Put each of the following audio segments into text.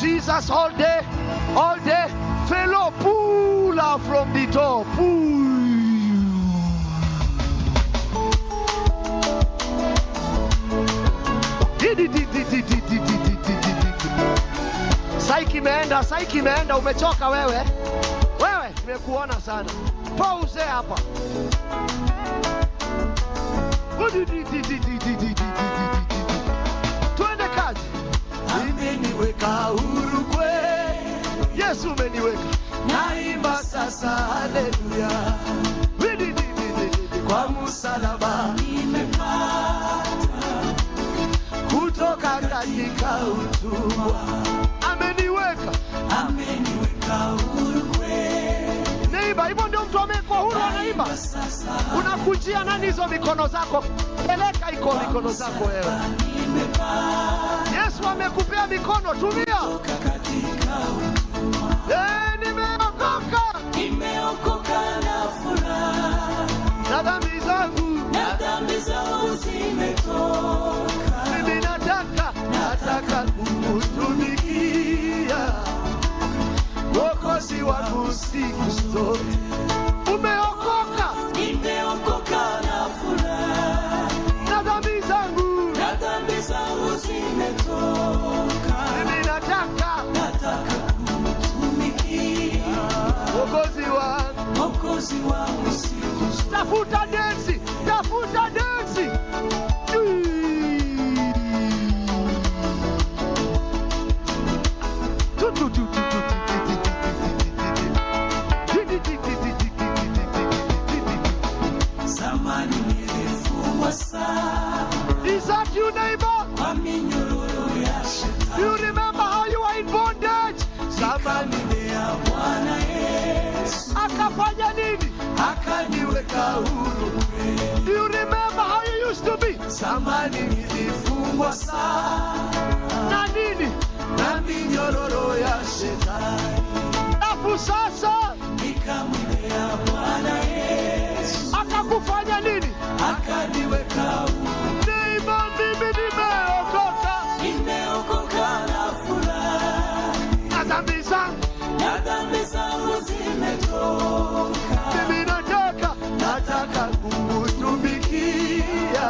Jesus all day, all day. Fellow, pull out from the door. Pull. Saiki imeenda, umechoka wewe. Wewe, nimekuona sana. Pause hapa. Twende kazi. Ameniweka huru kweli. Yesu umeniweka. Naimba sasa haleluya. Kwa msalaba nimepata kutoka katika utumwa. Ameniweka huru kweli. Neiba, hivyo ndio mtu amekuwa huru anaimba. Unakujia nani hizo mikono zako? Peleka iko mikono zako wewe. Yesu amekupea mikono, tumia. Nimeokoka na furaha. Na dhambi zangu zimetoka. Mimi nataka kukutumikia. Mwokozi wangu siku zote. Umeokoka. Nimeokoka na furaha. Na dhambi zangu zimetoka. Mimi nataka kukutumikia. Mwokozi wangu siku zote. Tafuta densi. Zamani nilifungwa sana. Is that you, neighbor? Kwa minyororo ya shetani. You remember how you were in bondage? Zamani ya Bwana Yesu akafanya nini? Akaniweka huru. Do you remember how you used to be? Zamani nilifungwa sana. Na nini? Na minyororo ya shetani. Afu sasa nikamwendea Bwana Yesu. Akakufanya nini? Akaniweka huru. Neighbor, mimi nimeokoka na furaha. Na dhambi zangu zimetoka. Mimi nataka kukutumikia.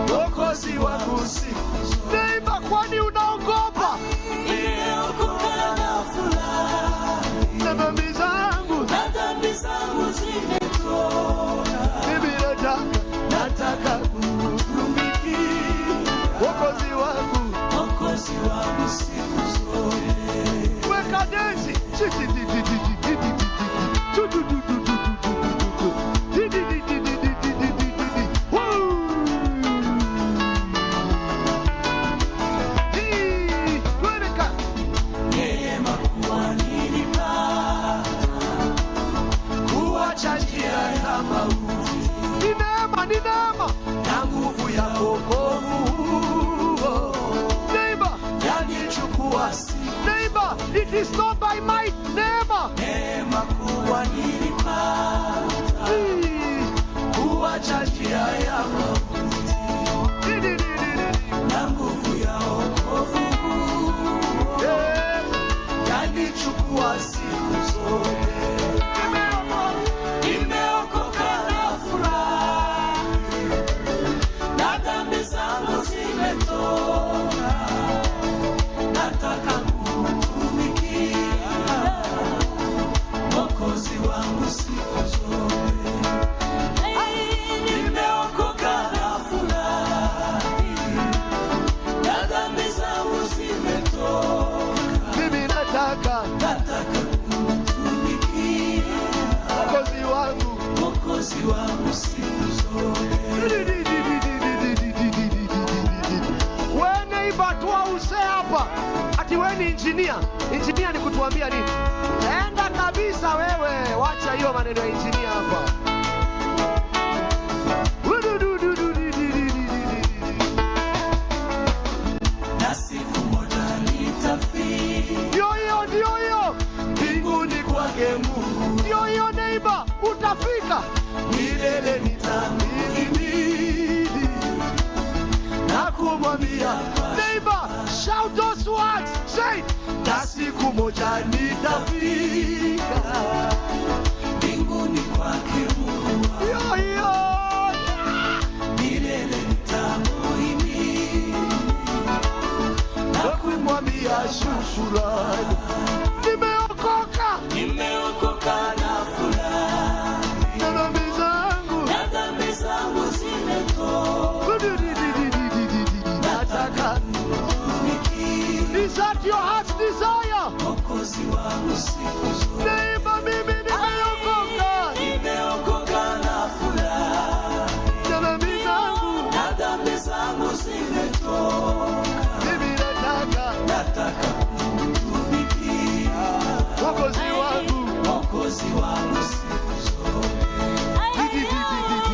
Mwokozi wangu siku zote. Neighbor, kwani unaogopa? Nimeokoka na furaha. Na dhambi zangu zimetoka. Mimi nataka kukutumikia. Mwokozi wangu siku zote. Weka densi. Neema kuwa nilipata. Kuacha njia ya mauti. Ni neema. Na nguvu ya wokovu. Neighbor, yanichukua si. Neighbor, it is not by might. Neema kuwa nilipata. Kuacha njia ya mauti. Na nguvu ya wokovu. Yanichukua siku zote. Nimeokoka na furaha. Na dhambi zangu zimetoka. Nataka kukutumikia. Mwokozi wangu siku zote. Nimeokoka na furaha. Na dhambi zangu zimetoka. Mimi nataka kukutumikia. Mwokozi wangu siku zote. Wewe neighbor, tuause hapa. Ati wewe ni engineer. Engineer ni kutuambia nini? Enda kabisa wewe. Wacha hiyo maneno ya engineer hapa. Na siku moja nitafika. Yo. Mbinguni kwake Mungu. Yo neighbor, utafika. Milele nitamhimidi. Na kumwambia neighbor, shout out those words. Say, na siku moja nitafika mbinguni kwake Mungu. Milele nitamuhimidi na kumwambia shukrani. Nimeokoka na furahi, na dhambi zangu zimetoka. Nataka kutumikia. Is that your heart's desire? Mwokozi wangu siku zote. Neema mimi nimeokoka na furahi, na dhambi zangu zimetoka. Mimi nataka kutumikia. Mwokozi wangu siku zote.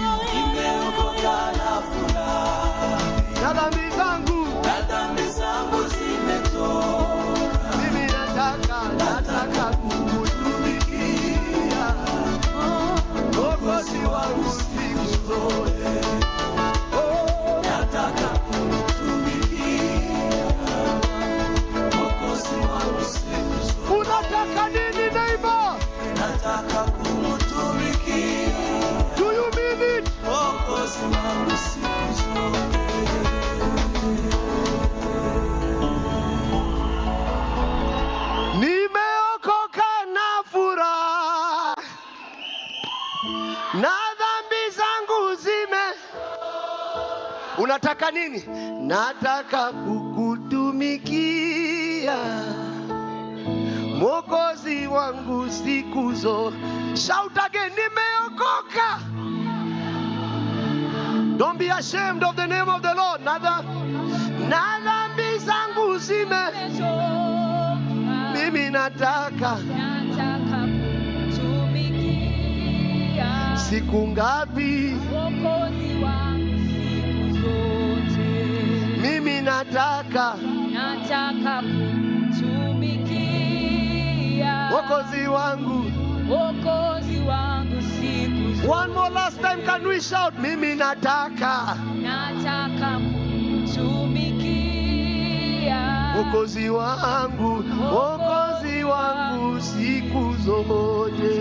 Nimeokoka na furahi, na dhambi zangu zimetoka. Mimi nataka kukutumikia. Mwokozi wangu siku zote. Nataka kukutumikia. Mwokozi wangu siku zote. Unataka nini neighbor? Nataka kumtumikia. Do you mean it? Mwokozi wangu siku zote. Nimeokoka na furaha, na dhambi zangu zime. Unataka nini? Nataka kukutumikia. Mwokozi wangu siku zote. Shout again, nimeokoka. Don't be ashamed of the name of the Lord. Na dhambi zangu zime. Mimi nataka kutumikia. Siku ngapi? Mwokozi wangu siku zote. Mimi nataka kutumikia. Mwokozi wangu siku zote. One more last time, can we shout? Mimi nataka kutumikia. Mwokozi wangu siku zote.